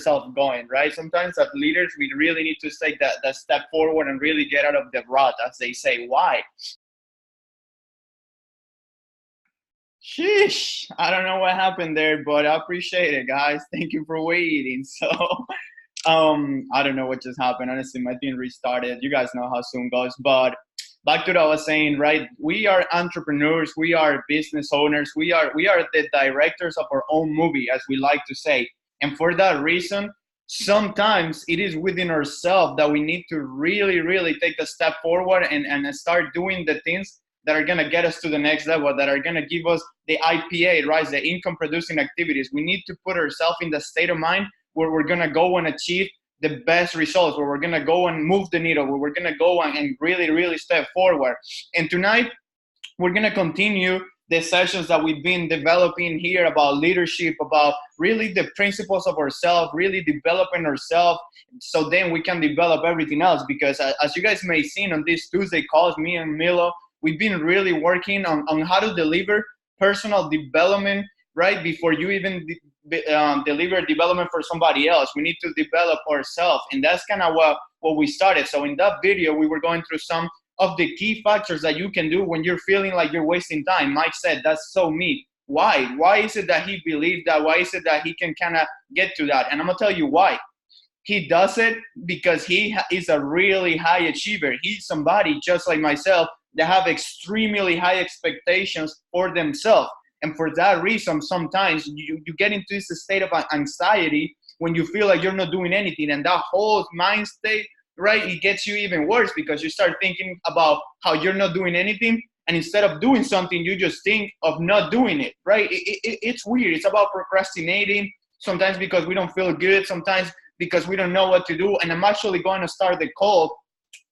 yourself going, right? Sometimes as leaders, we really need to take that step forward and really get out of the rut, as they say. Why? Sheesh, I don't know what happened there, but I appreciate it, guys. Thank you for waiting. So, I don't know what just happened. Honestly, my thing restarted. You guys know how Zoom goes. But back to what I was saying, right? We are entrepreneurs. We are business owners. We are the directors of our own movie, as we like to say. And for that reason, sometimes it is within ourselves that we need to really, really take a step forward and start doing the things that are going to get us to the next level, that are going to give us the IPA, right? The income producing activities. We need to put ourselves in the state of mind where we're going to go and achieve the best results, where we're going to go and move the needle, where we're going to go and really, really step forward. And tonight, we're going to continue the sessions that we've been developing here about leadership, about really the principles of ourselves, really developing ourselves, so then we can develop everything else. Because as you guys may have seen on these Tuesday calls, me and Milo, we've been really working on how to deliver personal development, right? Before you even deliver development for somebody else, we need to develop ourselves. And that's kind of what we started. So in that video, we were going through some of the key factors that you can do when you're feeling like you're wasting time. Mike said, that's so me. Why? Why is it that he believes that? Why is it that he can kind of get to that? And I'm going to tell you why. He does it because he is a really high achiever. He's somebody just like myself that have extremely high expectations for themselves. And for that reason, sometimes you get into this state of anxiety when you feel like you're not doing anything. And that whole mind state, right, it gets you even worse because you start thinking about how you're not doing anything. And instead of doing something, you just think of not doing it, right? It's weird. It's about procrastinating, sometimes because we don't feel good, sometimes because we don't know what to do. And I'm actually going to start the call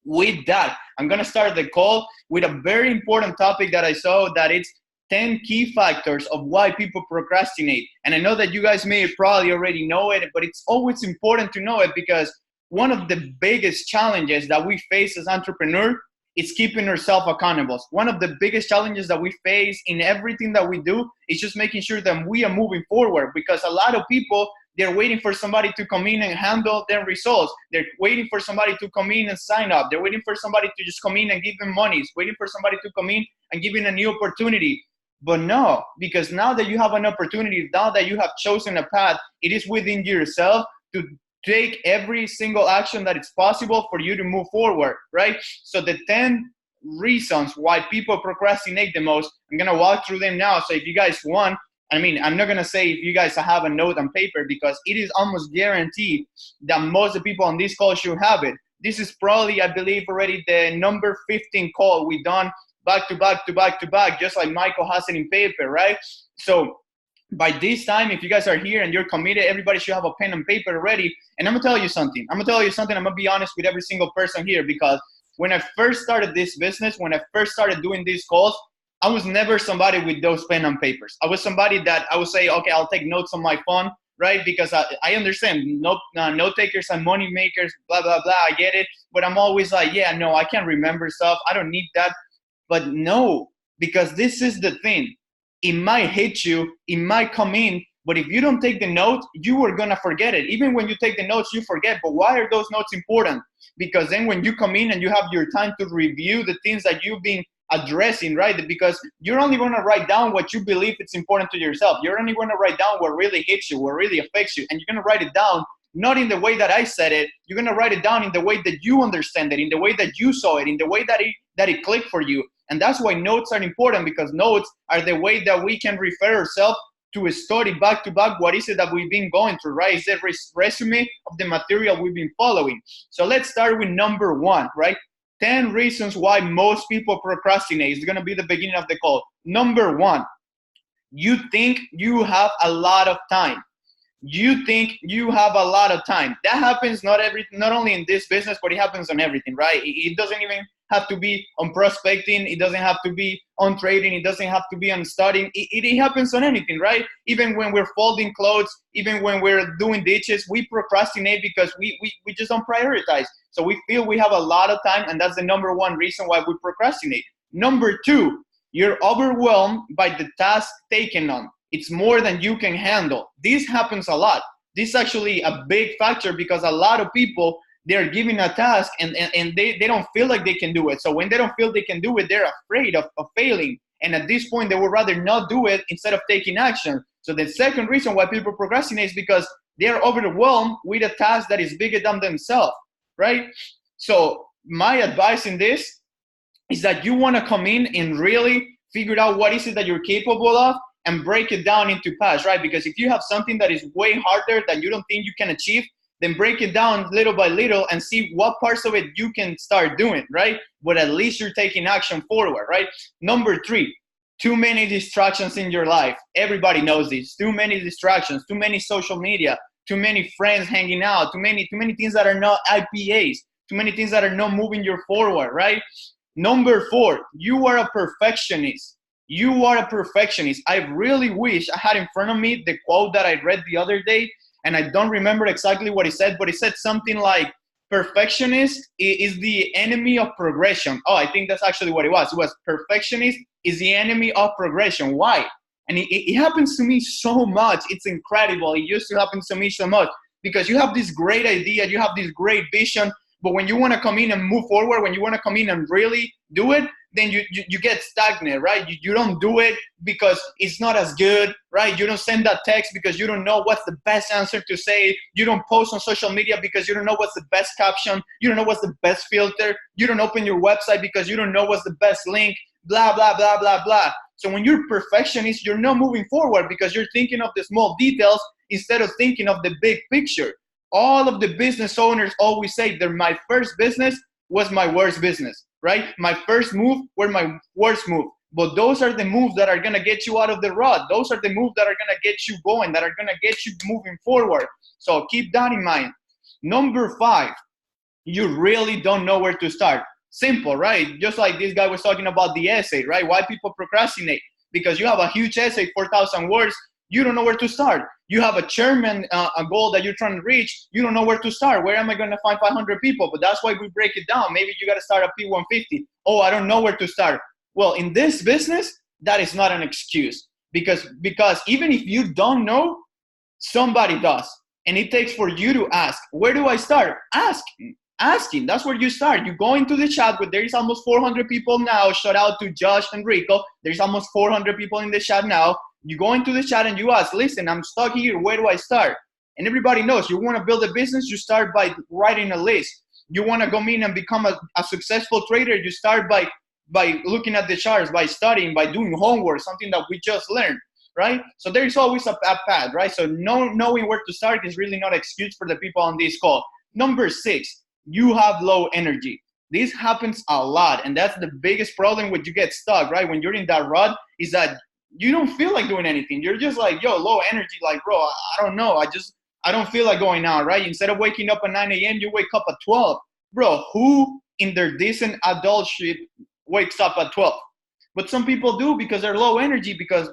with that. I'm going to start the call with a very important topic that I saw, that it's 10 key factors of why people procrastinate. And I know that you guys may probably already know it, but it's always important to know it, because one of the biggest challenges that we face as entrepreneurs is keeping ourselves accountable. One of the biggest challenges that we face in everything that we do is just making sure that we are moving forward, because a lot of people, they're waiting for somebody to come in and handle their results. They're waiting for somebody to come in and sign up. They're waiting for somebody to just come in and give them money. It's waiting for somebody to come in and give them a new opportunity. But no, because now that you have an opportunity, now that you have chosen a path, it is within yourself to take every single action that it's possible for you to move forward, right? So the 10 reasons why people procrastinate the most, I'm going to walk through them now. So if you guys want, I'm not going to say if you guys have a note on paper, because it is almost guaranteed that most of the people on this call should have it. This is probably, I believe, already the number 15 call we've done back to back to back to back, just like Michael has it in paper, right? So by this time, if you guys are here and you're committed, everybody should have a pen and paper ready. And I'm going to tell you something. I'm going to be honest with every single person here, because when I first started this business, when I first started doing these calls, I was never somebody with those pen and papers. I was somebody that I would say, okay, I'll take notes on my phone, right? Because I understand note takers and money makers, blah, blah, blah. I get it. But I'm always like, yeah, no, I can't remember stuff. I don't need that. But no, because this is the thing. It might hit you, it might come in, but if you don't take the notes, you are going to forget it. Even when you take the notes, you forget. But why are those notes important? Because then when you come in and you have your time to review the things that you've been addressing, right? Because you're only going to write down what you believe it's important to yourself. You're only going to write down what really hits you, what really affects you. And you're going to write it down, not in the way that I said it. You're going to write it down in the way that you understand it, in the way that you saw it, in the way that it clicked for you. And that's why notes are important, because notes are the way that we can refer ourselves to a story back to back. What is it that we've been going through, right? It's the resume of the material we've been following. So let's start with number 1, right? 10 reasons why most people procrastinate. It's going to be the beginning of the call. Number 1, you think you have a lot of time. You think you have a lot of time. That happens not only in this business, but it happens on everything, right? It doesn't even have to be on prospecting. It doesn't have to be on trading. It doesn't have to be on studying. It happens on anything, right? Even when we're folding clothes, even when we're doing dishes, we procrastinate because we just don't prioritize. So we feel we have a lot of time, and that's the number 1 reason why we procrastinate. Number 2, you're overwhelmed by the task taken on. It's more than you can handle. This happens a lot. This is actually a big factor because a lot of people, they're given a task and they don't feel like they can do it. So when they don't feel they can do it, they're afraid of failing. And at this point, they would rather not do it instead of taking action. So the second reason why people procrastinate is because they're overwhelmed with a task that is bigger than themselves, right? So my advice in this is that you want to come in and really figure out what is it that you're capable of and break it down into parts, right? Because if you have something that is way harder that you don't think you can achieve, then break it down little by little and see what parts of it you can start doing, right? But at least you're taking action forward, right? Number 3, too many distractions in your life. Everybody knows this. Too many distractions, too many social media, too many friends hanging out, too many things that are not IPAs, too many things that are not moving you forward, right? Number 4, you are a perfectionist. You are a perfectionist. I really wish I had in front of me the quote that I read the other day, and I don't remember exactly what it said, but it said something like, perfectionist is the enemy of progression. Oh, I think that's actually what it was. It was, perfectionist is the enemy of progression. Why? And it happens to me so much. It's incredible. It used to happen to me so much because you have this great idea, you have this great vision, but when you want to come in and move forward, when you want to come in and really do it, then you get stagnant, right? You don't do it because it's not as good, right? You don't send that text because you don't know what's the best answer to say. You don't post on social media because you don't know what's the best caption. You don't know what's the best filter. You don't open your website because you don't know what's the best link, blah, blah, blah, blah, blah. So when you're perfectionist, you're not moving forward because you're thinking of the small details instead of thinking of the big picture. All of the business owners always say that my first business was my worst business, right? My first move were my worst move. But those are the moves that are going to get you out of the rut. Those are the moves that are going to get you going, that are going to get you moving forward. So keep that in mind. Number 5, you really don't know where to start. Simple, right? Just like this guy was talking about the essay, right? Why people procrastinate? Because you have a huge essay, 4,000 words. You don't know where to start. You have a chairman, a goal that you're trying to reach. You don't know where to start. Where am I going to find 500 people? But that's why we break it down. Maybe you got to start at P150. Oh, I don't know where to start. Well, in this business, that is not an excuse because even if you don't know, somebody does. And it takes for you to ask, where do I start? Asking. That's where you start. You go into the chat, but there is almost 400 people now. Shout out to Josh and Rico. There's almost 400 people in the chat now. You go into the chat and you ask, listen, I'm stuck here. Where do I start? And everybody knows you want to build a business, you start by writing a list. You want to go in and become a successful trader, you start by looking at the charts, by studying, by doing homework, something that we just learned, right? So there is always a path, right? So knowing where to start is really not an excuse for the people on this call. Number 6, you have low energy. This happens a lot, and that's the biggest problem when you get stuck, right? When you're in that rut, is that you don't feel like doing anything. You're just like, yo, low energy. Like, bro, I don't know. I don't feel like going out, right? Instead of waking up at 9 a.m., you wake up at 12. Bro, who in their decent adulthood wakes up at 12? But some people do because they're low energy because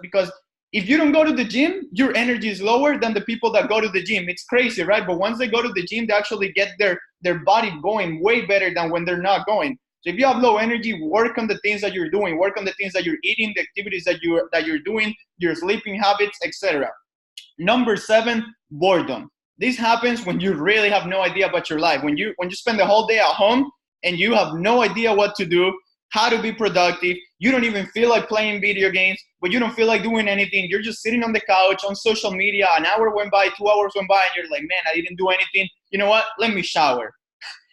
if you don't go to the gym, your energy is lower than the people that go to the gym. It's crazy, right? But once they go to the gym, they actually get their body going way better than when they're not going. So if you have low energy, work on the things that you're doing, work on the things that you're eating, the activities that you're doing, your sleeping habits, etc. Number 7, boredom. This happens when you really have no idea about your life. When you spend the whole day at home and you have no idea what to do, how to be productive, you don't even feel like playing video games, but you don't feel like doing anything. You're just sitting on the couch on social media. An hour went by, 2 hours went by, and you're like, man, I didn't do anything. You know what? Let me shower.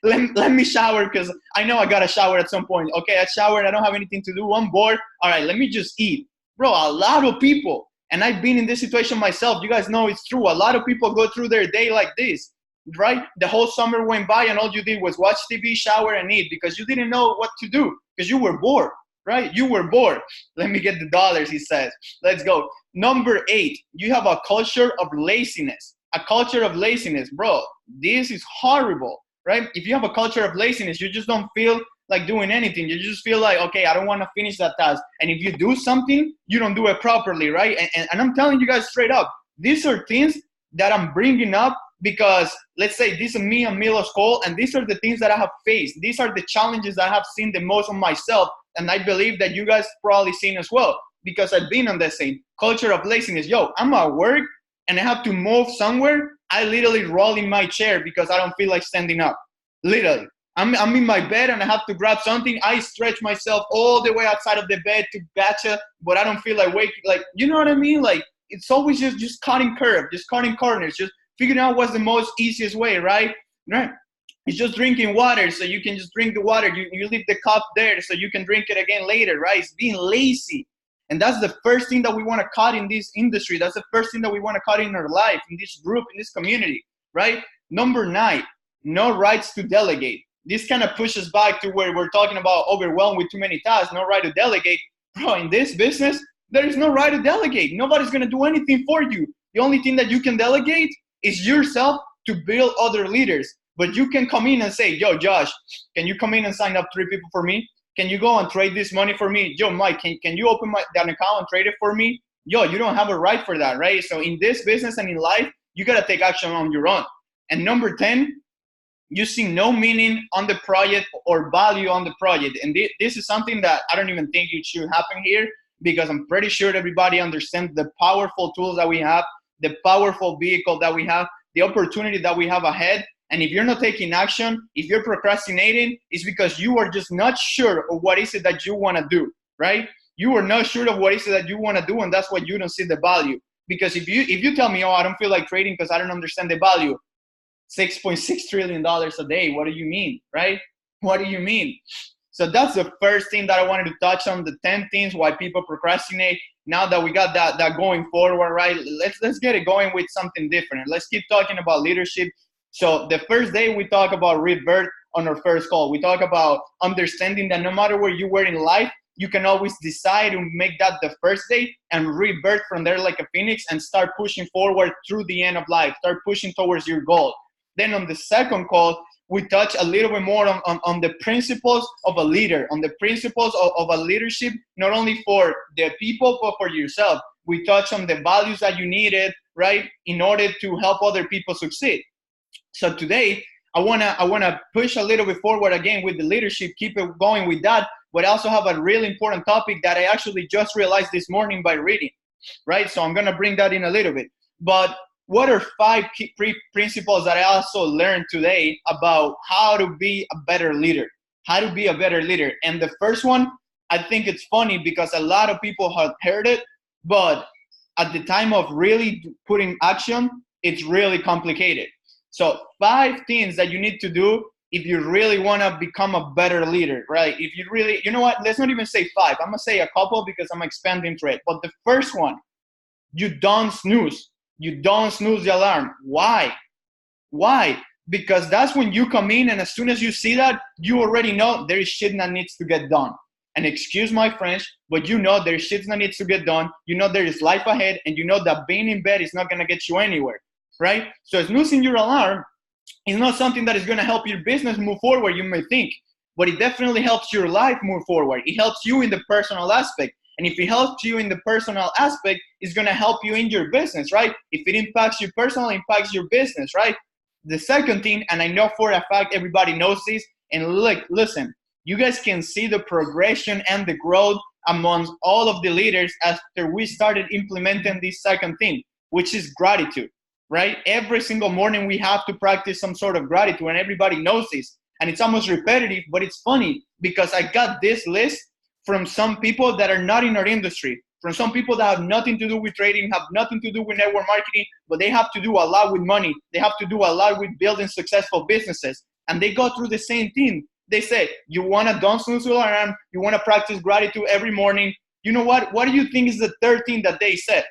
Let me shower because I know I got to shower at some point. Okay, I showered. I don't have anything to do. I'm bored. All right, let me just eat. Bro, a lot of people, and I've been in this situation myself. You guys know it's true. A lot of people go through their day like this, right? The whole summer went by and all you did was watch TV, shower, and eat because you didn't know what to do because you were bored, right? You were bored. Let me get the dollars, he says. Let's go. Number 8, you have a culture of laziness. A culture of laziness. Bro, this is horrible. Right? If you have a culture of laziness, you just don't feel like doing anything. You just feel like, okay, I don't want to finish that task. And if you do something, you don't do it properly, right? And I'm telling you guys straight up, these are things that I'm bringing up because, let's say, this is me and Milo's call, and these are the things that I have faced. These are the challenges that I have seen the most on myself, and I believe that you guys probably seen as well because I've been on the same culture of laziness. Yo, I'm at work, and I have to move somewhere. I literally roll in my chair because I don't feel like standing up. Literally. I'm in my bed and I have to grab something. I stretch myself all the way outside of the bed to gotcha, but I don't feel like waking. Like, you know what I mean? Like, it's always just cutting curve, just cutting corners, just figuring out what's the most easiest way, right? Right. It's just drinking water, so you can just drink the water. You leave the cup there so you can drink it again later, right? It's being lazy. And that's the first thing that we want to cut in this industry. That's the first thing that we want to cut in our life, in this group, in this community, right? Number 9, no rights to delegate. This kind of pushes back to where we're talking about overwhelmed with too many tasks, no right to delegate. Bro, in this business, there is no right to delegate. Nobody's going to do anything for you. The only thing that you can delegate is yourself to build other leaders. But you can come in and say, yo, Josh, can you come in and sign up 3 people for me? Can you go and trade this money for me? Yo, Mike, can you open that account and trade it for me? Yo, you don't have a right for that, right? So in this business and in life, you got to take action on your own. And number 10, you see no meaning on the project or value on the project. And this is something that I don't even think it should happen here, because I'm pretty sure everybody understands the powerful tools that we have, the powerful vehicle that we have, the opportunity that we have ahead. And if you're not taking action, if you're procrastinating, it's because you are just not sure of what is it that you want to do, right? You are not sure of what is it that you want to do, and that's why you don't see the value. Because if you tell me, oh, I don't feel like trading because I don't understand the value, $6.6 trillion a day, what do you mean, right? What do you mean? So that's the first thing that I wanted to touch on, the 10 things why people procrastinate. Now that we got that going forward, right? Let's get it going with something different. Let's keep talking about leadership. So the first day we talk about revert on our first call. We talk about understanding that no matter where you were in life, you can always decide to make that the first day and revert from there like a phoenix and start pushing forward through the end of life. Start pushing towards your goal. Then on the second call, we touch a little bit more on the principles of a leader, on the principles of a leadership, not only for the people, but for yourself. We touch on the values that you needed, right, in order to help other people succeed. So today, I wanna push a little bit forward again with the leadership, keep it going with that, but I also have a really important topic that I actually just realized this morning by reading, right? So I'm gonna bring that in a little bit. But what are 5 key principles that I also learned today about how to be a better leader? How to be a better leader. And the first one, I think it's funny because a lot of people have heard it, but at the time of really putting action, it's really complicated. So 5 things that you need to do if you really want to become a better leader, right? If you really, you know what, let's not even say 5. I'm going to say a couple because I'm expanding to it. But the first one, you don't snooze. You don't snooze the alarm. Why? Why? Because that's when you come in and as soon as you see that, you already know there is shit that needs to get done. And excuse my French, but you know there is shit that needs to get done. You know there is life ahead and you know that being in bed is not going to get you anywhere. Right? So snoozing your alarm is not something that is going to help your business move forward, you may think, but it definitely helps your life move forward. It helps you in the personal aspect. And if it helps you in the personal aspect, it's going to help you in your business, right? If it impacts you personally, it impacts your business, right? The second thing, and I know for a fact everybody knows this, and look, listen, you guys can see the progression and the growth amongst all of the leaders after we started implementing this second thing, which is gratitude. Right? Every single morning we have to practice some sort of gratitude, and everybody knows this. And it's almost repetitive, but it's funny because I got this list from some people that are not in our industry, from some people that have nothing to do with trading, have nothing to do with network marketing, but they have to do a lot with money. They have to do a lot with building successful businesses. And they go through the same thing. They say, you want to don't snooze your alarm, you want to practice gratitude every morning. You know what? What do you think is the third thing that they said?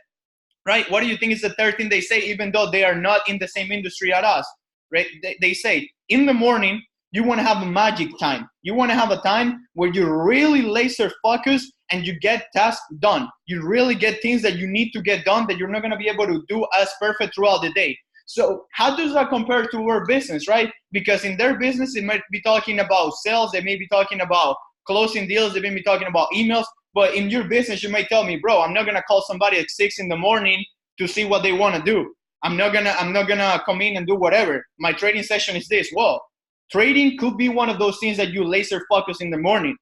Right? What do you think is the third thing they say, even though they are not in the same industry as us? Right? They say, in the morning, you want to have a magic time. You want to have a time where you really laser focus and you get tasks done. You really get things that you need to get done that you're not going to be able to do as perfect throughout the day. So how does that compare to our business, right? Because in their business, it might be talking about sales. They may be talking about closing deals. They may be talking about emails. But in your business, you might tell me, bro, I'm not gonna call somebody at 6 in the morning to see what they want to do. I'm not gonna come in and do whatever. My trading session is this. Well, trading could be one of those things that you laser focus in the morning.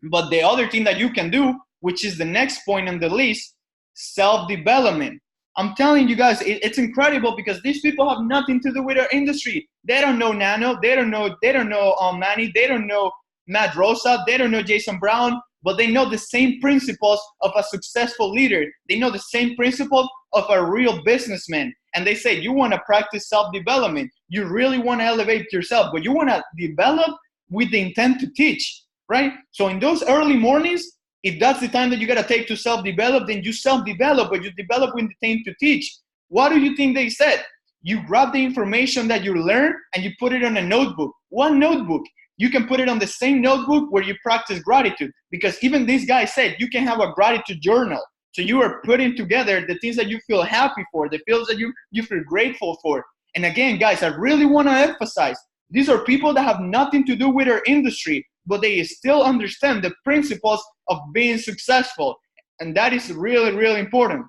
But the other thing that you can do, which is the next point on the list, self-development. I'm telling you guys, it's incredible because these people have nothing to do with our industry. They don't know Nano, they don't know Manny, they don't know Matt Rosa, they don't know Jason Brown, but they know the same principles of a successful leader. They know the same principles of a real businessman. And they say, you want to practice self-development. You really want to elevate yourself, but you want to develop with the intent to teach, right? So in those early mornings, if that's the time that you got to take to self-develop, then you self-develop, but you develop with the intent to teach. What do you think they said? You grab the information that you learn and you put it on a notebook. One notebook. You can put it on the same notebook where you practice gratitude, because even this guy said you can have a gratitude journal. So you are putting together the things that you feel happy for, the feels that you feel grateful for. And again, guys, I really want to emphasize, these are people that have nothing to do with our industry, but they still understand the principles of being successful. And that is really, really important,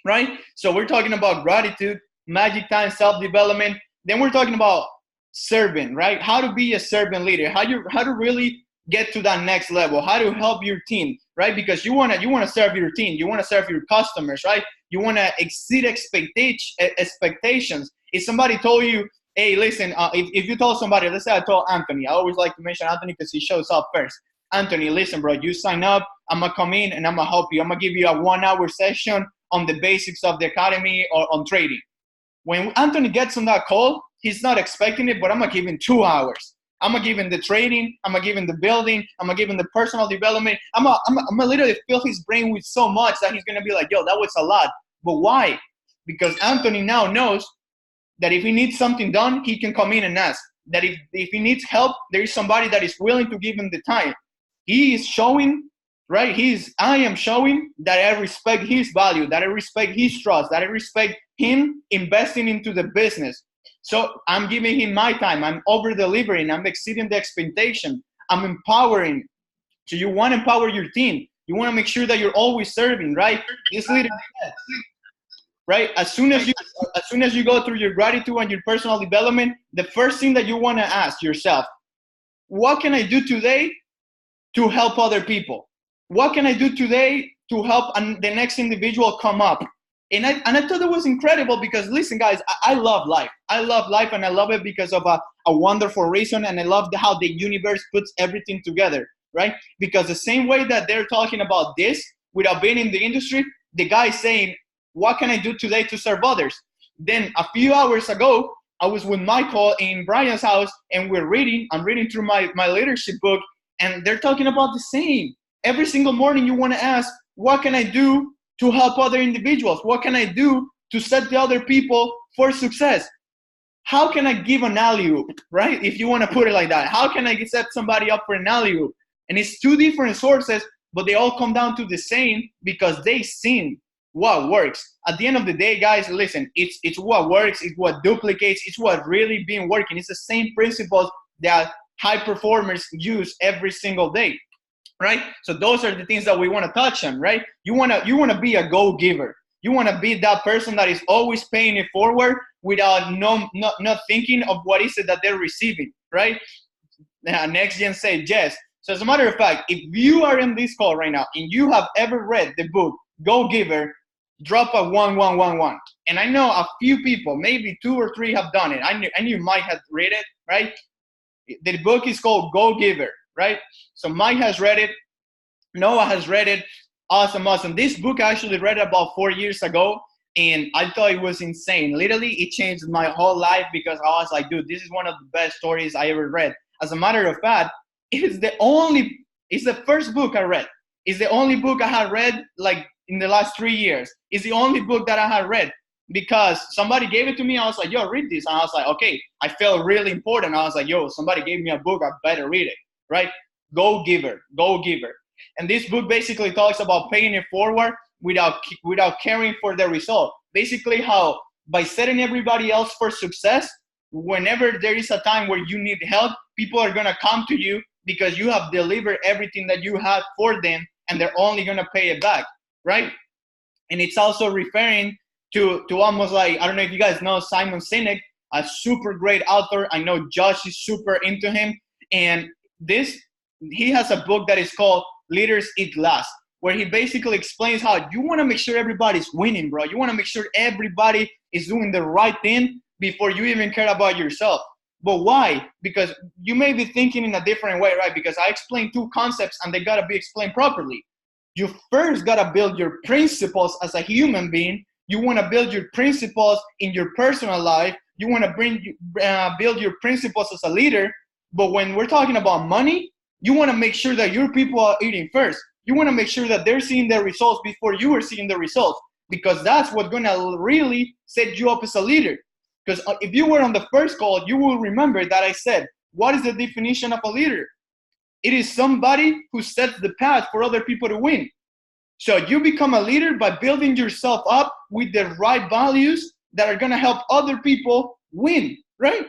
right? So we're talking about gratitude, magic time, self-development. Then we're talking about serving, right? How to be a servant leader, how to really get to that next level, how to help your team, right? Because you want to serve your team, you want to serve your customers, right? You want to exceed expectations. If somebody told you, hey, listen, if you told somebody, let's say I told Anthony, I always like to mention Anthony because he shows up first. Anthony, listen, bro, you sign up, I'm going to come in and I'm going to help you. I'm going to give you a 1-hour session on the basics of the academy or on trading. When Anthony gets on that call, he's not expecting it, but I'm going to give him 2 hours. I'm going to give him the trading. I'm going to give him the building. I'm going to give him the personal development. I'm going to literally fill his brain with so much that he's going to be like, yo, that was a lot. But why? Because Anthony now knows that if he needs something done, he can come in and ask. That if he needs help, there is somebody that is willing to give him the time. He is showing, right? I am showing that I respect his value, that I respect his trust, that I respect him investing into the business. So I'm giving him my time. I'm over-delivering. I'm exceeding the expectation. I'm empowering. So you want to empower your team. You want to make sure that you're always serving, right? This leader, right? As soon as you go through your gratitude and your personal development, the first thing that you want to ask yourself, what can I do today to help other people? What can I do today to help the next individual come up? And I thought it was incredible because, listen, guys, I love life. I love life, and I love it because of a wonderful reason, and I love how the universe puts everything together, right? Because the same way that they're talking about this without being in the industry, the guy saying, what can I do today to serve others? Then a few hours ago, I was with Michael in Brian's house, and I'm reading through my leadership book, and they're talking about the same. Every single morning you want to ask, what can I do to help other individuals? What can I do to set the other people for success? How can I give an alley-oop, right? If you want to put it like that. How can I set somebody up for an alley-oop? And it's two different sources, but they all come down to the same because they seen what works. At the end of the day, guys, listen, it's what works, it's what duplicates, it's what really been working. It's the same principles that high performers use every single day. Right? So those are the things that we want to touch on, right? You want to be a go-giver. You want to be that person that is always paying it forward without not thinking of what is it that they're receiving, right? Next Gen said yes. So as a matter of fact, if you are in this call right now and you have ever read the book Go-Giver, drop a 1111. And I know a few people, maybe 2 or 3 have done it. I knew Mike had read it, right? The book is called Go-Giver. Right? So Mike has read it. Noah has read it. Awesome. This book I actually read about 4 years ago, and I thought it was insane. Literally, it changed my whole life because I was like, dude, this is one of the best stories I ever read. As a matter of fact, it's the first book I read. It's the only book I had read like in the last 3 years. It's the only book that I had read because somebody gave it to me. I was like, yo, read this. And I was like, okay, I felt really important. I was like, yo, somebody gave me a book. I better read it. Right? Go-Giver. And this book basically talks about paying it forward without caring for the result. Basically how by setting everybody else for success, whenever there is a time where you need help, people are going to come to you because you have delivered everything that you had for them, and they're only going to pay it back, right? And it's also referring to almost like, I don't know if you guys know Simon Sinek, a super great author. I know Josh is super into him. And he has a book that is called Leaders Eat Last. where he basically explains how you want to make sure everybody's winning, bro. You want to make sure everybody is doing the right thing before you even care about yourself. But why? Because you may be thinking in a different way, right? Because I explained two concepts and they got to be explained properly. You first got to build your principles as a human being. You want to build your principles in your personal life. You want to build your principles as a leader. But when we're talking about money, you want to make sure that your people are eating first. You want to make sure that they're seeing the results before you are seeing the results, because that's what's going to really set you up as a leader. Because if you were on the first call, you will remember that I said, what is the definition of a leader? It is somebody who sets the path for other people to win. So you become a leader by building yourself up with the right values that are going to help other people win, right?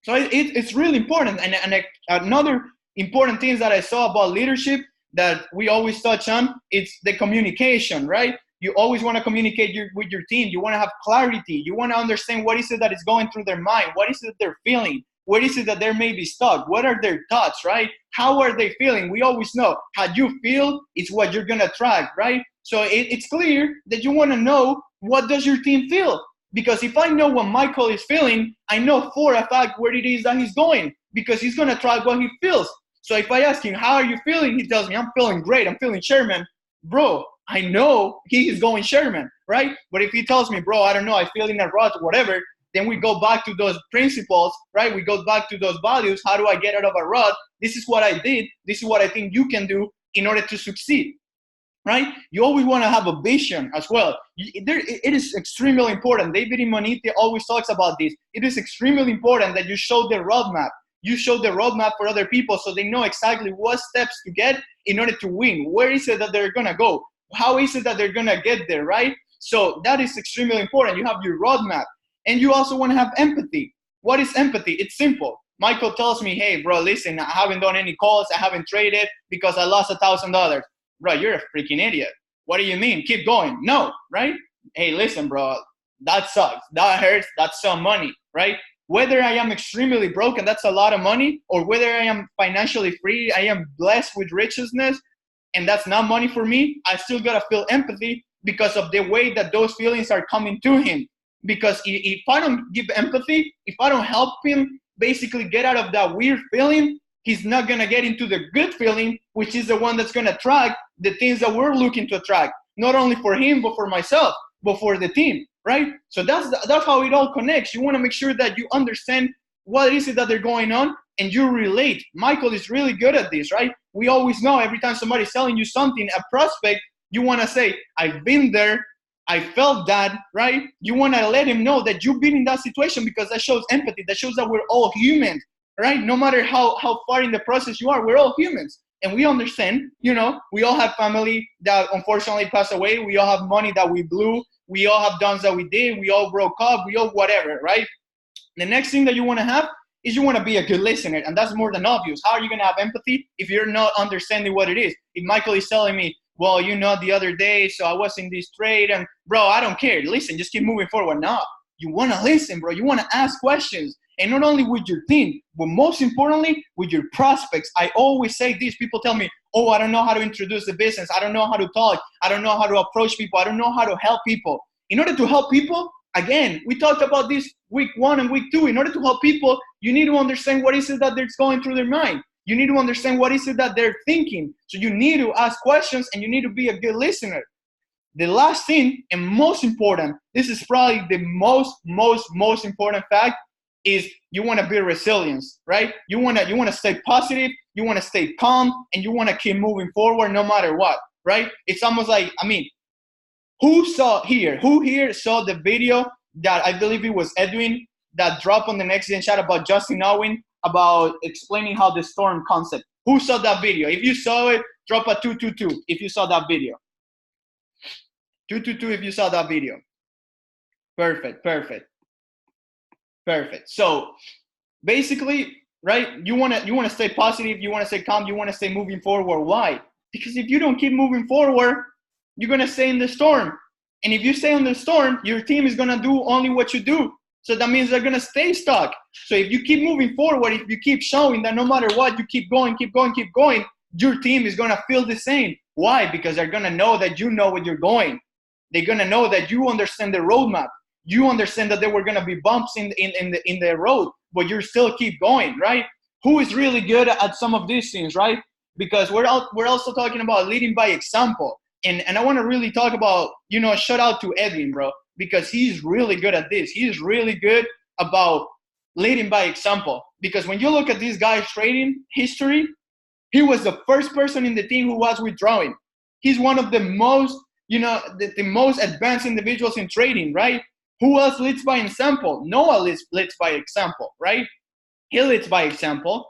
So it's really important. And another important thing that I saw about leadership that we always touch on, it's the communication, right? You always want to communicate with your team. You want to have clarity. You want to understand what is it that is going through their mind. What is it they're feeling? What is it that they may be stuck? What are their thoughts, right? How are they feeling? We always know how you feel is what you're going to attract, right? So it's clear that you want to know, what does your team feel? Because if I know what Michael is feeling, I know for a fact where it is that he's going, because he's going to try what he feels. So if I ask him, how are you feeling? He tells me, I'm feeling great. I'm feeling Sherman. Bro, I know he is going Sherman, right? But if he tells me, bro, I don't know, I feel in a rut or whatever, then we go back to those principles, right? We go back to those values. How do I get out of a rut? This is what I did. This is what I think you can do in order to succeed, right? You always want to have a vision as well. It is extremely important. David Imonite always talks about this. It is extremely important that you show the roadmap. You show the roadmap for other people so they know exactly what steps to get in order to win. Where is it that they're going to go? How is it that they're going to get there, right? So that is extremely important. You have your roadmap. And you also want to have empathy. What is empathy? It's simple. Michael tells me, hey, bro, listen, I haven't done any calls. I haven't traded because I lost $1,000. Bro, you're a freaking idiot. What do you mean? Keep going. No, right? Hey, listen, bro, that sucks. That hurts. That's some money, right? Whether I am extremely broke and that's a lot of money, or whether I am financially free, I am blessed with richness, and that's not money for me, I still got to feel empathy because of the way that those feelings are coming to him. Because if I don't give empathy, if I don't help him basically get out of that weird feeling, he's not going to get into the good feeling, which is the one that's going to attract the things that we're looking to attract. Not only for him, but for myself, but for the team, right? So that's how it all connects. You want to make sure that you understand what is it that they're going on and you relate. Michael is really good at this, right? We always know every time somebody's telling you something, a prospect, you want to say, I've been there. I felt that, right? You want to let him know that you've been in that situation, because that shows empathy. That shows that we're all humans, right? No matter how far in the process you are, we're all humans. And we understand, we all have family that unfortunately passed away. We all have money that we blew. We all have dons that we did. We all broke up. We all whatever, right? The next thing that you want to have is you want to be a good listener. And that's more than obvious. How are you going to have empathy if you're not understanding what it is? If Michael is telling me, well, the other day, so I was in this trade, and bro, I don't care. Listen, just keep moving forward. No, you want to listen, bro. You want to ask questions, and not only with your team, but most importantly, with your prospects. I always say this. People tell me, oh, I don't know how to introduce the business. I don't know how to talk. I don't know how to approach people. I don't know how to help people. In order to help people, again, we talked about this week 1 and week 2. In order to help people, you need to understand what is it that that's going through their mind. You need to understand what is it that they're thinking. So you need to ask questions and you need to be a good listener. The last thing, and most important, this is probably the most important fact, is you want to build resilience, right? You want to stay positive, you want to stay calm, and you want to keep moving forward no matter what, right? It's almost like, who here saw the video that I believe it was Edwin that dropped on the Next Gen Chat about Justin Owen, about explaining how the storm concept? Who saw that video? If you saw it, drop a 222 if you saw that video. 222 if you saw that video. Perfect. So basically, right, you want to stay positive, you want to stay calm, you want to stay moving forward. Why? Because if you don't keep moving forward, you're going to stay in the storm. And if you stay in the storm, your team is going to do only what you do. So that means they're going to stay stuck. So if you keep moving forward, if you keep showing that no matter what, you keep going, your team is going to feel the same. Why? Because they're going to know that you know where you're going. They're going to know that you understand the roadmap. You understand that there were going to be bumps in the road, but you still keep going, right? Who is really good at some of these things, right? Because we're also talking about leading by example. And I want to really talk about, shout out to Edwin, bro, because he's really good at this. He's really good about leading by example. Because when you look at this guy's trading history, he was the first person in the team who was withdrawing. He's one of the most, the most advanced individuals in trading, right? Who else leads by example? Noah leads by example, right? He leads by example,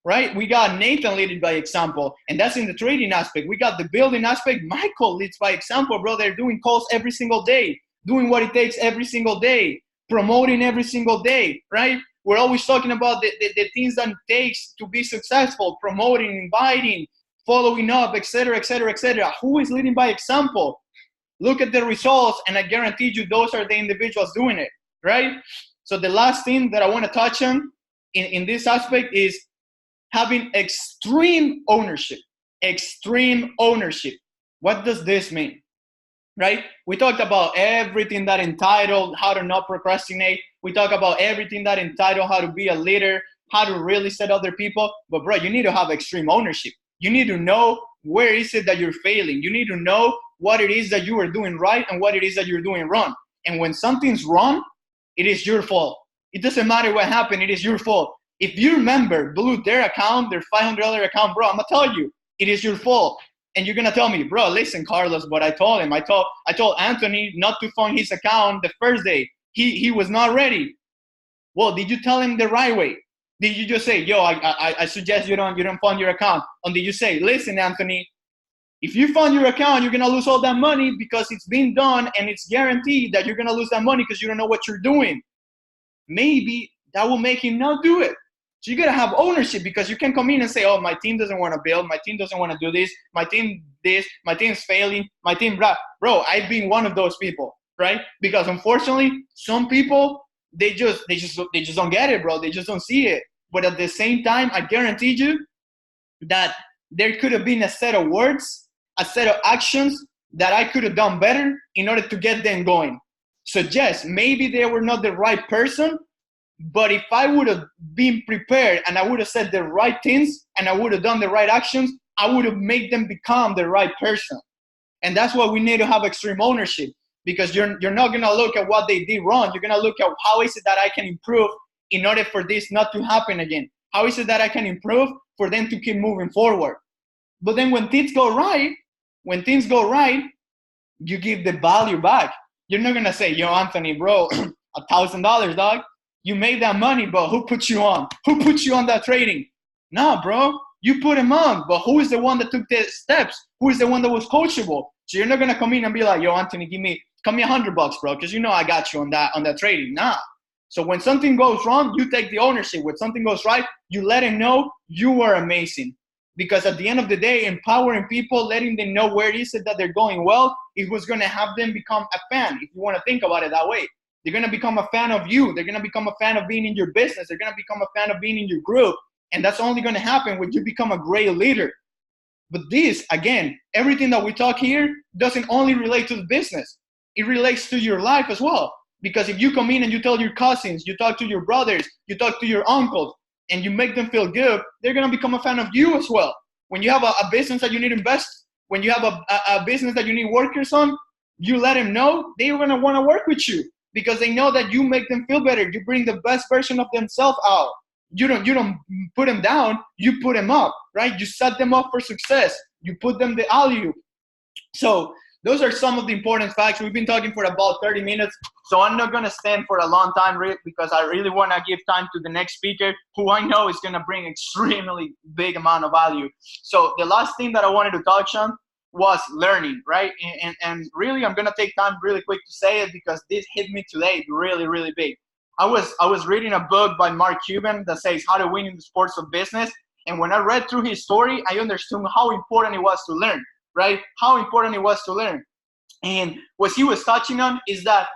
right? We got Nathan leading by example, and that's in the trading aspect. We got the building aspect. Michael leads by example, bro. They're doing calls every single day, doing what it takes every single day, promoting every single day, right? We're always talking about the things that it takes to be successful, promoting, inviting, following up, et cetera, et cetera, et cetera. Who is leading by example? Look at the results, and I guarantee you those are the individuals doing it, right? So the last thing that I want to touch on in this aspect is having extreme ownership. Extreme ownership. What does this mean? Right? We talked about everything that entitled how to not procrastinate. We talk about everything that entitled how to be a leader, how to really set other people. But bro, you need to have extreme ownership. You need to know where is it that you're failing. You need to know what it is that you are doing right and what it is that you're doing wrong. And when something's wrong, it is your fault. It doesn't matter what happened. It is your fault. If you remember, blew their account, their $500 account, bro, I'm going to tell you, it is your fault. And you're going to tell me, bro, listen, Carlos, but I told him, I told Anthony not to fund his account the first day. He was not ready. Well, did you tell him the right way? Did you just say, yo, I suggest you don't fund your account? Or did you say, listen, Anthony, if you fund your account, you're going to lose all that money because it's been done and it's guaranteed that you're going to lose that money because you don't know what you're doing. Maybe that will make him not do it. So you got to have ownership because you can come in and say, oh, my team doesn't want to build. My team doesn't want to do this. My team's failing. My team, blah. Bro, I've been one of those people, right? Because unfortunately, some people, they just don't get it, bro. They just don't see it. But at the same time, I guarantee you that there could have been a set of words, a set of actions that I could have done better in order to get them going. So yes, maybe they were not the right person, but if I would have been prepared and I would have said the right things and I would have done the right actions, I would have made them become the right person. And that's why we need to have extreme ownership, because you're not going to look at what they did wrong. You're going to look at how is it that I can improve in order for this not to happen again. How is it that I can improve for them to keep moving forward? But then when things go right, you give the value back. You're not going to say, yo, Anthony, bro, $1,000, dog. You made that money, but who put you on? Who put you on that trading? No, bro. You put him on, but who is the one that took the steps? Who is the one that was coachable? So you're not going to come in and be like, yo, Anthony, come me $100, bro, because you know I got you on that trading. Nah. So when something goes wrong, you take the ownership. When something goes right, you let him know you are amazing. Because at the end of the day, empowering people, letting them know where it is that they're going well, it was going to have them become a fan, if you want to think about it that way. They're going to become a fan of you. They're going to become a fan of being in your business. They're going to become a fan of being in your group. And that's only going to happen when you become a great leader. But this, again, everything that we talk here doesn't only relate to the business. It relates to your life as well. Because if you come in and you tell your cousins, you talk to your brothers, you talk to your uncles, and you make them feel good, they're going to become a fan of you as well. When you have a business that you need to invest, when you have a business that you need workers on, you let them know they're going to want to work with you. Because they know that you make them feel better. You bring the best version of themselves out. You don't put them down. You put them up, right? You set them up for success. You put them the alley-oop. So those are some of the important facts. We've been talking for about 30 minutes. So I'm not going to stand for a long time, Rick, because I really want to give time to the next speaker, who I know is going to bring extremely big amount of value. So the last thing that I wanted to touch on was learning, right? And really, I'm gonna take time really quick to say it because this hit me today really, really big. I was reading a book by Mark Cuban that says How to Win in the Sports of Business. And when I read through his story, I understood how important it was to learn, right? How important it was to learn. And what he was touching on is that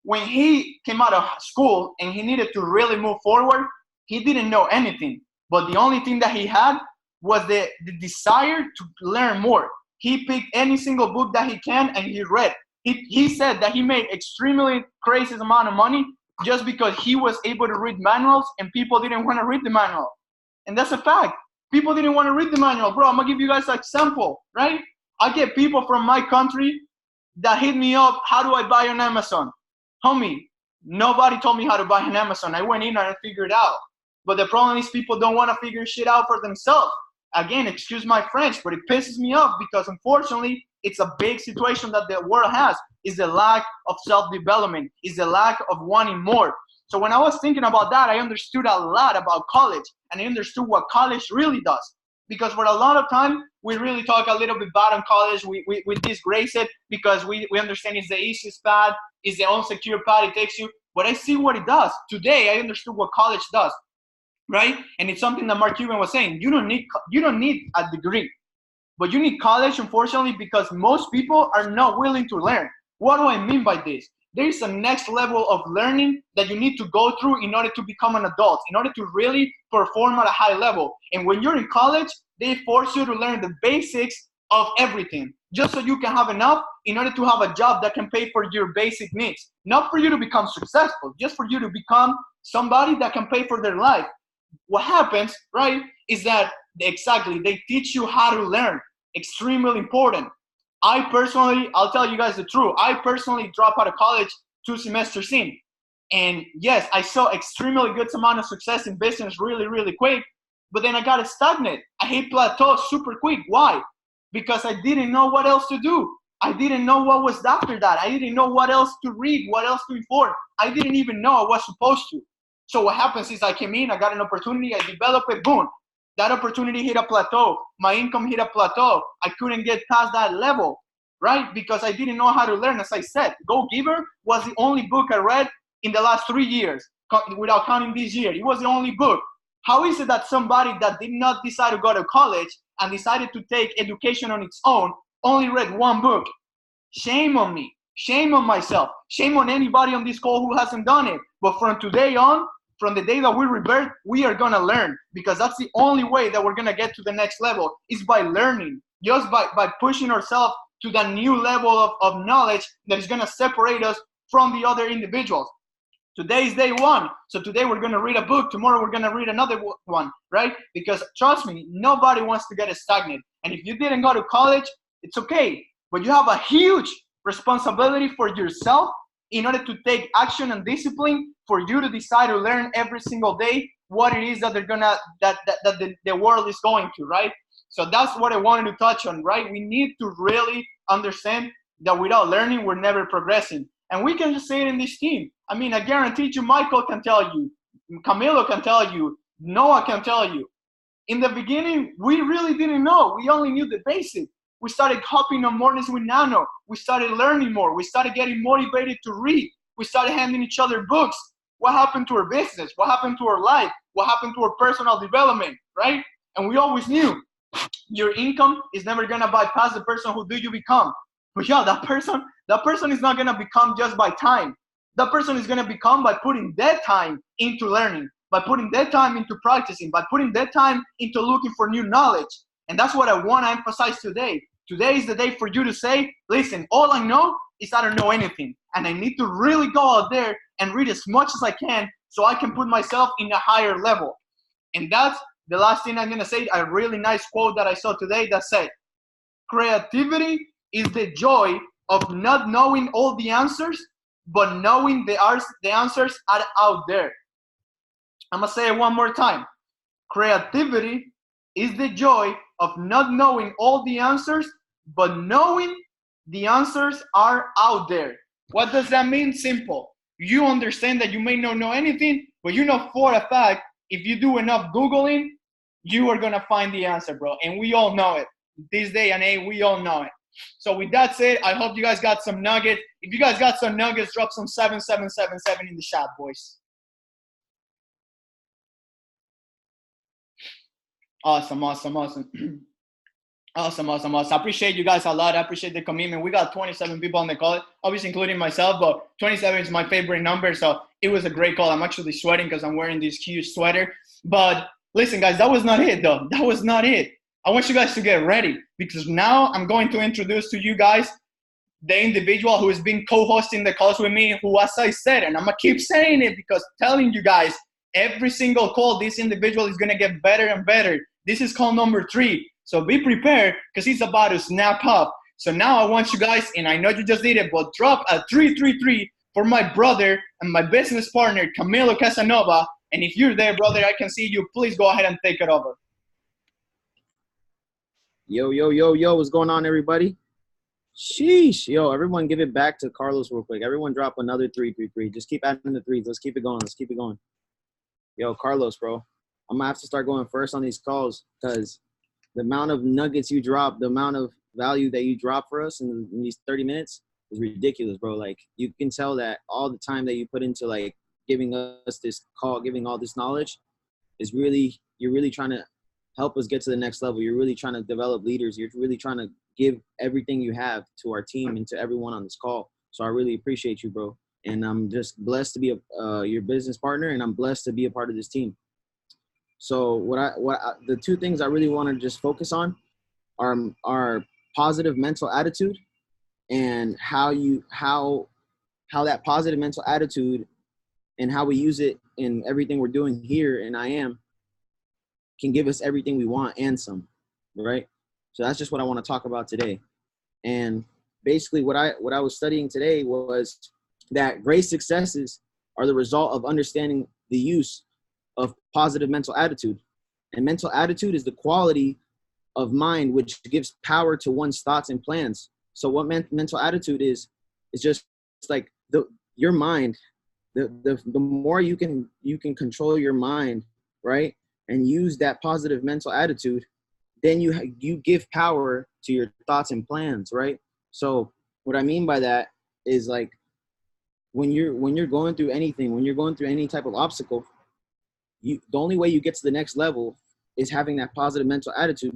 when he came out of school and he needed to really move forward, he didn't know anything. But the only thing that he had was the desire to learn more. He picked any single book that he can and he read. He said that he made extremely crazy amount of money just because he was able to read manuals and people didn't want to read the manual. And that's a fact. People didn't want to read the manual. Bro, I'm going to give you guys an example, right? I get people from my country that hit me up, how do I buy on Amazon? Homie, nobody told me how to buy on Amazon. I went in and I figured it out. But the problem is people don't want to figure shit out for themselves. Again, excuse my French, but it pisses me off because unfortunately, it's a big situation that the world has, is the lack of self-development, is the lack of wanting more. So when I was thinking about that, I understood a lot about college, and I understood what college really does. Because for a lot of time, we really talk a little bit bad on college. We disgrace it because we understand it's the easiest path, it's the unsecure path it takes you. But I see what it does. Today, I understood what college does, right? And it's something that Mark Cuban was saying. You don't need a degree, but you need college, unfortunately, because most people are not willing to learn. What do I mean by this? There is a next level of learning that you need to go through in order to become an adult, in order to really perform at a high level. And when you're in college, they force you to learn the basics of everything, just so you can have enough in order to have a job that can pay for your basic needs. Not for you to become successful, just for you to become somebody that can pay for their life. What happens, right, is that exactly they teach you how to learn. Extremely important. I'll tell you guys the truth. I personally dropped out of college 2 semesters in. And yes, I saw extremely good amount of success in business really, really quick. But then I got stagnant. I hit plateau super quick. Why? Because I didn't know what else to do. I didn't know what was after that. I didn't know what else to read, what else to inform. I didn't even know I was supposed to. So what happens is I came in, I got an opportunity, I developed it, boom. That opportunity hit a plateau. My income hit a plateau. I couldn't get past that level, right? Because I didn't know how to learn. As I said, Go Giver was the only book I read in the last 3 years, without counting this year. It was the only book. How is it that somebody that did not decide to go to college and decided to take education on its own only read 1 book? Shame on me. Shame on myself. Shame on anybody on this call who hasn't done it. But from today on, from the day that we rebirth, we are going to learn, because that's the only way that we're going to get to the next level, is by learning, just by pushing ourselves to that new level of knowledge that is going to separate us from the other individuals. Today is day 1. So today we're going to read a book. Tomorrow we're going to read another one, right? Because trust me, nobody wants to get stagnant. And if you didn't go to college, it's okay. But you have a huge responsibility for yourself in order to take action and discipline for you to decide to learn every single day what it is that the world is going to, right? So that's what I wanted to touch on, right? We need to really understand that without learning, we're never progressing. And we can just say it in this team. I mean, I guarantee you, Michael can tell you, Camilo can tell you, Noah can tell you. In the beginning, we really didn't know. We only knew the basics. We started hopping on mornings with Nano. We started learning more. We started getting motivated to read. We started handing each other books. What happened to our business? What happened to our life? What happened to our personal development, right? And we always knew your income is never going to bypass the person who do you become. But yeah, that person is not going to become just by time. That person is going to become by putting that time into learning, by putting that time into practicing, by putting that time into looking for new knowledge. And that's what I want to emphasize today. Today is the day for you to say, listen, all I know is I don't know anything. And I need to really go out there and read as much as I can so I can put myself in a higher level. And that's the last thing I'm going to say, a really nice quote that I saw today that said, creativity is the joy of not knowing all the answers, but knowing the answers are out there. I'm going to say it one more time. Creativity is the joy of not knowing all the answers, but knowing the answers are out there. What does that mean? Simple. You understand that you may not know anything, but you know for a fact, if you do enough Googling, you are going to find the answer, bro. And we all know it. This day and age, we all know it. So with that said, I hope you guys got some nuggets. If you guys got some nuggets, drop some 7777 in the chat, boys. Awesome. Awesome. I appreciate you guys a lot. I appreciate the commitment. We got 27 people on the call, obviously including myself, but 27 is my favorite number. So it was a great call. I'm actually sweating because I'm wearing this huge sweater. But Listen, guys, that was not it, though. That was not it. I want you guys to get ready because now I'm going to introduce to you guys the individual who has been co-hosting the calls with me, who, as I said, and I'm going to keep saying it because telling you guys, every single call, this individual is going to get better and better. This is call number 3. So be prepared because he's about to snap up. So now I want you guys, and I know you just did it, but drop a 333 for my brother and my business partner, Camilo Casanova. And if you're there, brother, I can see you. Please go ahead and take it over. Yo, yo, yo, yo, what's going on, everybody? Sheesh. Yo, everyone give it back to Carlos real quick. Everyone drop another 333. Just keep adding the threes. Let's keep it going. Let's keep it going. Yo, Carlos, bro. I'm going to have to start going first on these calls because the amount of nuggets you drop, the amount of value that you drop for us in these 30 minutes is ridiculous, bro. Like, you can tell that all the time that you put into, like, giving us this call, giving all this knowledge is really, you're really trying to help us get to the next level. You're really trying to develop leaders. You're really trying to give everything you have to our team and to everyone on this call. So I really appreciate you, bro. And I'm just blessed to be your business partner, and I'm blessed to be a part of this team. So the two things I really want to just focus on are positive mental attitude and how that positive mental attitude and how we use it in everything we're doing here in I Am can give us everything we want and some, right? So that's just what I want to talk about today. And basically what I was studying today was that great successes are the result of understanding the use of positive mental attitude. And mental attitude is the quality of mind which gives power to one's thoughts and plans. So what mental attitude is just like your mind. The more you can control your mind, right? And use that positive mental attitude, then you give power to your thoughts and plans, right? So what I mean by that is, like, when you're going through anything, when you're going through any type of obstacle, the only way you get to the next level is having that positive mental attitude.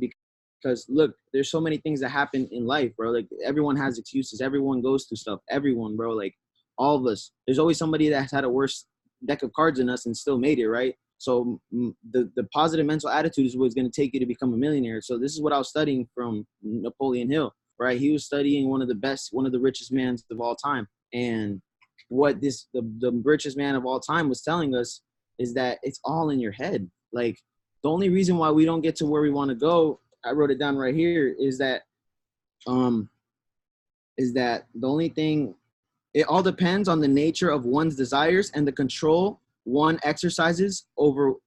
Because look, there's so many things that happen in life, bro. Like, everyone has excuses. Everyone goes through stuff. Everyone, bro. Like, all of us. There's always somebody that's had a worse deck of cards than us and still made it, right? So the positive mental attitude is what's going to take you to become a millionaire. So this is what I was studying from Napoleon Hill, right? He was studying one of the richest men of all time. And what the richest man of all time was telling us is that it's all in your head. Like, the only reason why we don't get to where we want to go, I wrote it down right here, is that the only thing, it all depends on the nature of one's desires and the control one exercises over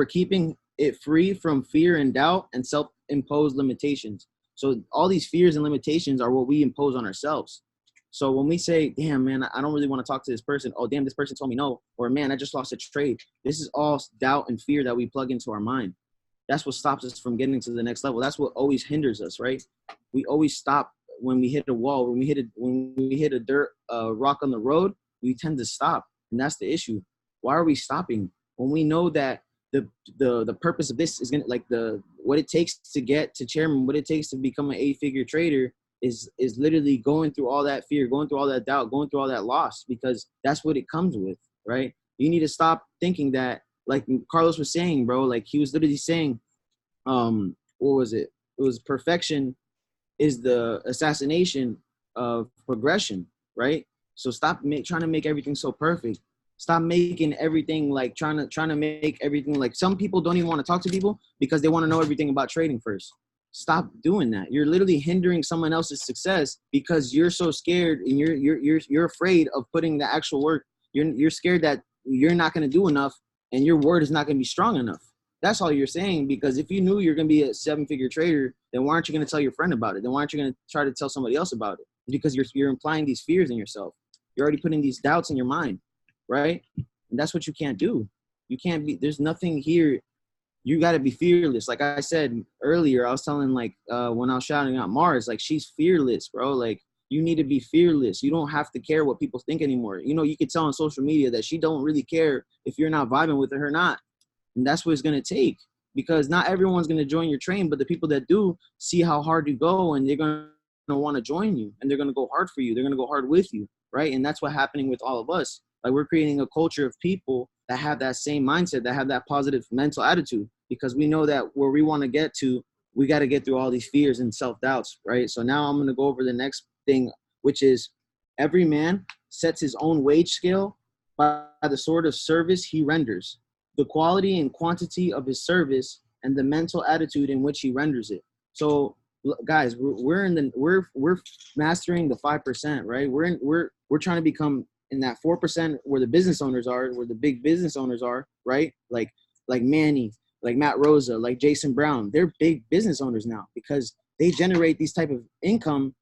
keeping it free from fear and doubt and self-imposed limitations. So all these fears and limitations are what we impose on ourselves. So when we say, damn, man, I don't really want to talk to this person. Oh, damn, this person told me no. Or, man, I just lost a trade. This is all doubt and fear that we plug into our mind. That's what stops us from getting to the next level. That's what always hinders us, right? We always stop when we hit a wall. When we hit a dirt rock on the road, we tend to stop. And that's the issue. Why are we stopping when we know that the purpose of this is what it takes to get to chairman, what it takes to become an 8-figure trader is literally going through all that fear, going through all that doubt, going through all that loss, because that's what it comes with, right? You need to stop thinking that, like Carlos was saying, bro, like he was literally saying, what was it? It was perfection is the assassination of progression, right? So stop trying to make everything so perfect. Stop making everything like trying to make everything like, some people don't even want to talk to people because they want to know everything about trading first. Stop doing that. You're literally hindering someone else's success because you're so scared and you're afraid of putting the actual work. You're scared that you're not going to do enough and your word is not going to be strong enough. That's all you're saying, because if you knew you're going to be a 7-figure trader, then why aren't you going to tell your friend about it? Then why aren't you going to try to tell somebody else about it? Because you're implying these fears in yourself. You're already putting these doubts in your mind, right? And that's what you can't do. You can't be, there's nothing here. You got to be fearless. Like I said earlier, I was telling when I was shouting out Mars, like, she's fearless, bro. Like, you need to be fearless. You don't have to care what people think anymore. You know, you could tell on social media that she don't really care if you're not vibing with her or not. And that's what it's going to take, because not everyone's going to join your train, but the people that do see how hard you go, and they're going to want to join you, and they're going to go hard for you. They're going to go hard with you, right? And that's what's happening with all of us. Like, we're creating a culture of people that have that same mindset, that have that positive mental attitude, because we know that where we want to get to, we got to get through all these fears and self-doubts, right? So now I'm going to go over the next thing, which is every man sets his own wage scale by the sort of service he renders, the quality and quantity of his service, and the mental attitude in which he renders it. So guys, we're mastering the 5%, right? We're trying to become in that 4% where the business owners are, where the big business owners are, right? Like Manny, like Matt Rosa, like Jason Brown. They're big business owners now because they generate these type of income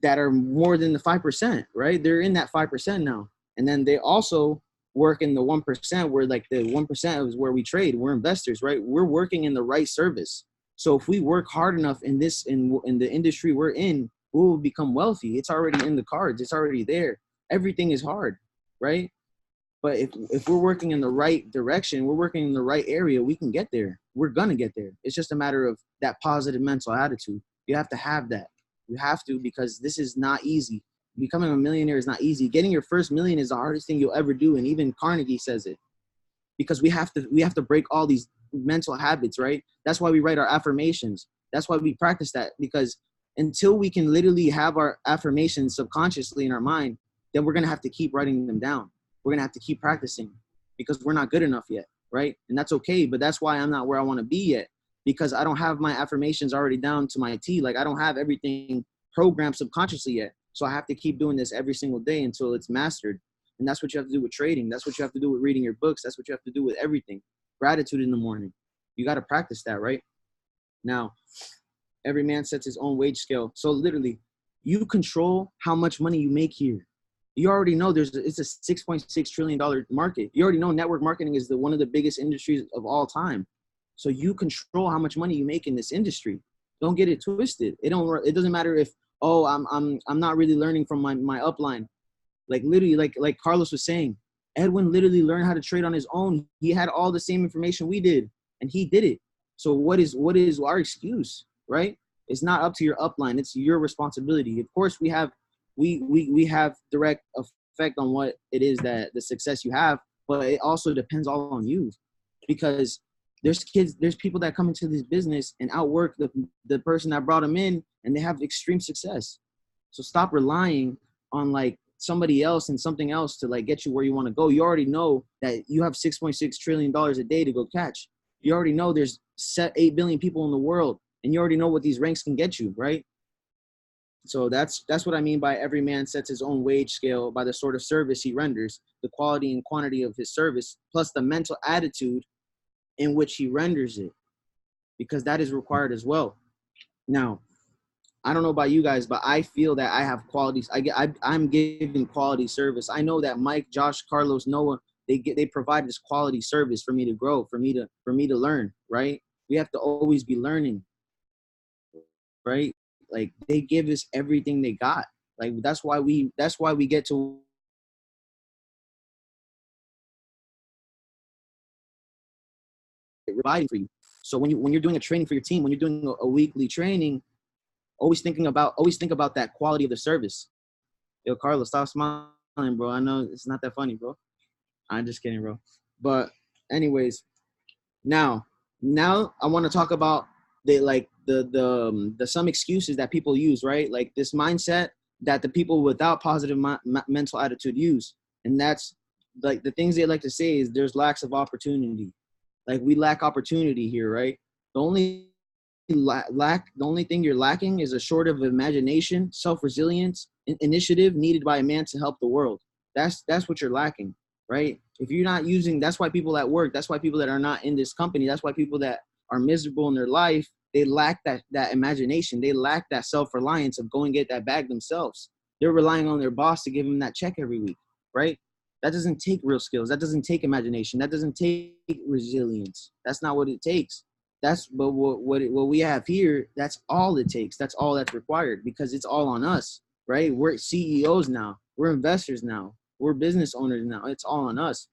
that are more than the 5%, right? They're in that 5% now. And then they also work in the 1%, where like the 1% is where we trade. We're investors, right? We're working in the right service. So if we work hard enough in the industry we're in, we will become wealthy. It's already in the cards. It's already there. Everything is hard, right? But if we're working in the right direction, we're working in the right area, we can get there. We're going to get there. It's just a matter of that positive mental attitude. You have to have that. You have to, because this is not easy. Becoming a millionaire is not easy. Getting your first million is the hardest thing you'll ever do. And even Carnegie says it, because we have to break all these mental habits, right? That's why we write our affirmations. That's why we practice that, because until we can literally have our affirmations subconsciously in our mind, then we're going to have to keep writing them down. We're going to have to keep practicing because we're not good enough yet, right? And that's okay, but that's why I'm not where I want to be yet, because I don't have my affirmations already down to my T. Like I don't have everything programmed subconsciously yet. So I have to keep doing this every single day until it's mastered. And that's what you have to do with trading. That's what you have to do with reading your books. That's what you have to do with everything. Gratitude in the morning. You got to practice that, right? Now, every man sets his own wage scale. So literally, you control how much money you make here. You already know it's a $6.6 trillion market. You already know network marketing is one of the biggest industries of all time. So you control how much money you make in this industry. Don't get it twisted. It doesn't matter if, oh, I'm not really learning from my upline. Like literally, like Carlos was saying, Edwin literally learned how to trade on his own. He had all the same information we did, and he did it. So what is our excuse, right? It's not up to your upline. It's your responsibility. Of course, we have direct effect on what it is that the success you have, but it also depends all on you, because there's people that come into this business and outwork the person that brought them in, and they have extreme success. So stop relying on like somebody else and something else to like get you where you want to go. You already know that you have $6.6 trillion a day to go catch. You already know there's 8 billion people in the world, and you already know what these ranks can get you, right? So that's what I mean by every man sets his own wage scale by the sort of service he renders, the quality and quantity of his service, plus the mental attitude in which he renders it, because that is required as well. Now, I don't know about you guys, but I feel that I have qualities. I'm giving quality service. I know that Mike, Josh, Carlos, Noah, they provide this quality service for me to grow, for me to learn, right? We have to always be learning, right? Like they give us everything they got. Like that's why we get to providing for you. So when you're doing a training for your team, when you're doing a weekly training, always think about that quality of the service. Yo, Carlos, stop smiling, bro. I know it's not that funny, bro. I'm just kidding, bro. But anyways, now I want to talk about the some excuses that people use, right? Like this mindset that the people without positive mental attitude use. And that's like the things they like to say is there's lacks of opportunity. Like we lack opportunity here, right? The only thing you're lacking is a short of imagination, self-resilience, initiative needed by a man to help the world. That's what you're lacking, right? If you're not using, that's why people at work, that's why people that are not in this company, that's why people that are miserable in their life, they lack that imagination. They lack that self-reliance of going get that bag themselves. They're relying on their boss to give them that check every week, right? That doesn't take real skills. That doesn't take imagination. That doesn't take resilience. That's not what it takes. But what we have here, that's all it takes. That's all that's required, because it's all on us, right? We're CEOs now. We're investors now. We're business owners now. It's all on us,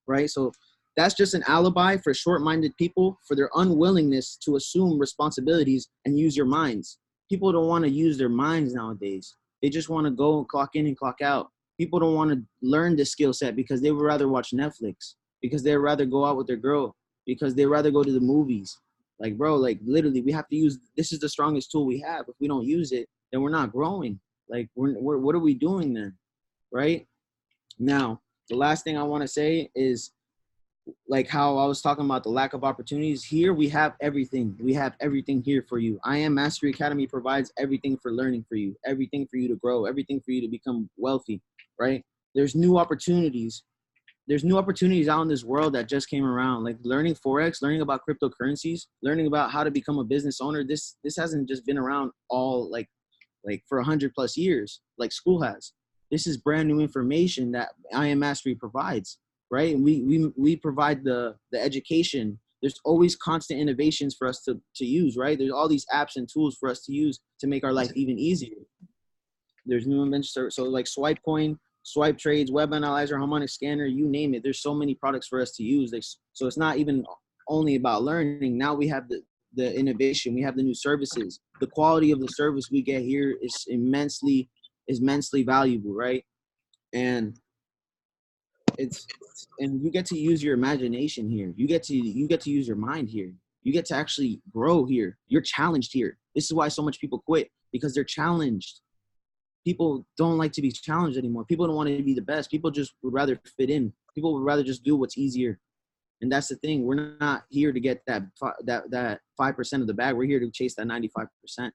right? So that's just an alibi for short-minded people, for their unwillingness to assume responsibilities and use your minds. People don't want to use their minds nowadays. They just want to go and clock in and clock out. People don't want to learn the skill set because they would rather watch Netflix. because they'd rather go out with their girl, because they'd rather go to the movies. Like, bro, like literally we have to use, this is the strongest tool we have. If we don't use it, then we're not growing. Like we're what are we doing then? Right? Now, the last thing I want to say is, like how I was talking about the lack of opportunities, here we have everything. We have everything here for you. I Am Mastery Academy provides everything for learning for you, everything for you to grow, everything for you to become wealthy, right? There's new opportunities. There's new opportunities out in this world that just came around, like learning Forex, learning about cryptocurrencies, learning about how to become a business owner. This hasn't just been around all like for 100+ years, like school has. This is brand new information that I Am Mastery provides. Right? We provide the education. There's always constant innovations for us to use, right? There's all these apps and tools for us to use to make our life even easier. There's new inventions. So like Swipe Coin, Swipe Trades, Web Analyzer, Harmonic Scanner, you name it. There's so many products for us to use. So it's not even only about learning. Now we have the innovation. We have the new services. The quality of the service we get here is immensely valuable, right? And and you get to use your imagination here. You get to use your mind here. You get to actually grow here. You're challenged here. This is why so much people quit, because they're challenged. People don't like to be challenged anymore. People don't want to be the best. People just would rather fit in. People would rather just do what's easier. And that's the thing. We're not here to get that 5% of the bag. We're here to chase that 95%.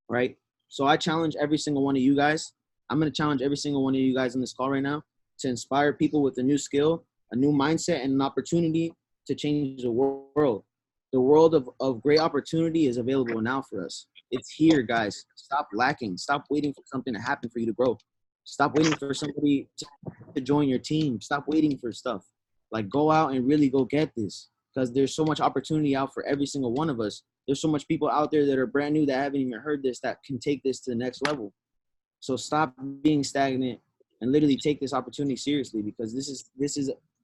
Right? So I challenge every single one of you guys. I'm going to challenge every single one of you guys on this call right now to inspire people with a new skill, a new mindset, and an opportunity to change the world. The world of great opportunity is available now for us. It's here, guys. Stop lacking. Stop waiting for something to happen for you to grow. Stop waiting for somebody to join your team. Stop waiting for stuff. Like, go out and really go get this, because there's so much opportunity out for every single one of us. There's so much people out there that are brand new that haven't even heard this, that can take this to the next level. So stop being stagnant and literally take this opportunity seriously, because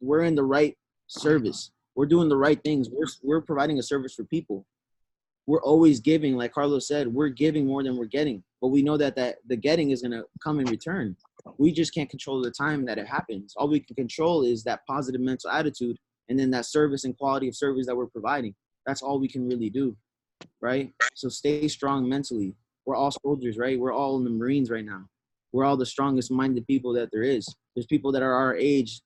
we're in the right service. We're doing the right things. We're providing a service for people. We're always giving, like Carlos said, we're giving more than we're getting, but we know that the getting is going to come in return. We just can't control the time that it happens. All we can control is that positive mental attitude, and then that service and quality of service that we're providing. That's all we can really do, right? So stay strong mentally. We're all soldiers, right? We're all in the Marines right now. We're all the strongest minded people that there is. There's people that are our age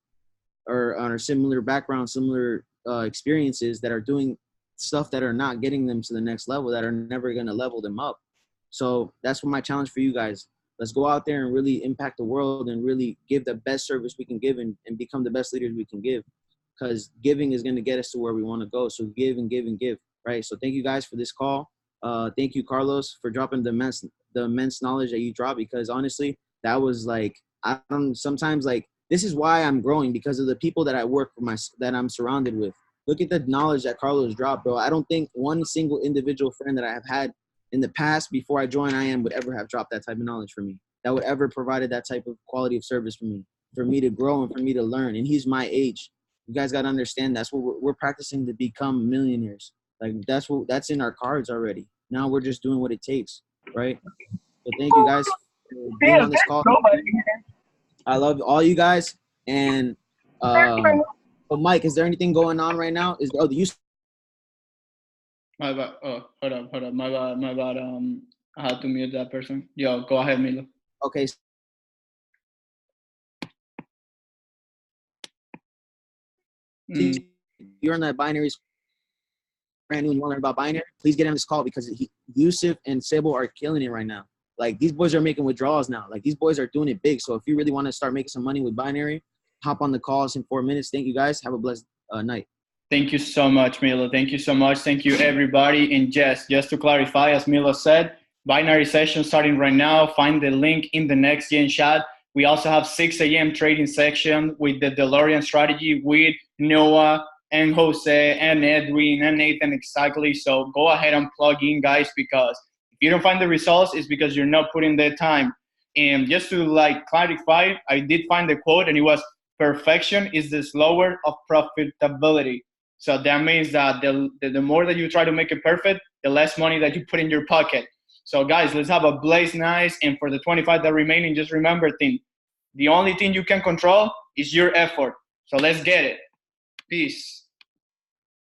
or on a similar background, similar experiences, that are doing stuff that are not getting them to the next level, that are never going to level them up. So that's what my challenge for you guys. Let's go out there and really impact the world and really give the best service we can give, and become the best leaders we can give, because giving is going to get us to where we want to go. So give and give and give, right? So thank you guys for this call. Thank you, Carlos, for dropping the immense knowledge that you dropped, because honestly, that was like, sometimes like, this is why I'm growing, because of the people that I work for, that I'm surrounded with. Look at the knowledge that Carlos dropped, bro. I don't think one single individual friend that I have had in the past before I joined IAM would ever have dropped that type of knowledge for me, that would ever provided that type of quality of service for me to grow and for me to learn. And he's my age. You guys got to understand, that's what we're practicing to become millionaires. Like, that's in our cards already. Now we're just doing what it takes, right? So thank you guys for being on this call. I love all you guys. And Mike, is there anything going on right now? My bad. Oh, hold up. My bad. I had to mute that person. Yo, go ahead, Milo. Okay. You're in that binary, brand new, and you want to learn about binary, please get on this call, because Yusuf and Sable are killing it right now. Like, these boys are making withdrawals now. Like, these boys are doing it big. So if you really want to start making some money with binary, hop on the calls in 4 minutes. Thank you guys. Have a blessed night. Thank you so much, Milo. Thank you so much. Thank you, everybody. And just to clarify, as Milo said, binary session starting right now. Find the link in the next gen chat. We also have 6 a.m. trading section with the DeLorean strategy with Noah and Jose and Edwin and Nathan, exactly. So go ahead and plug in, guys, because if you don't find the results, it's because you're not putting the time. And just to clarify, I did find the quote, and it was, perfection is the slower of profitability. So that means that the more that you try to make it perfect, the less money that you put in your pocket. So guys, let's have a blaze nice. And for the 25 that remaining, just remember, the only thing you can control is your effort. So let's get it. Peace.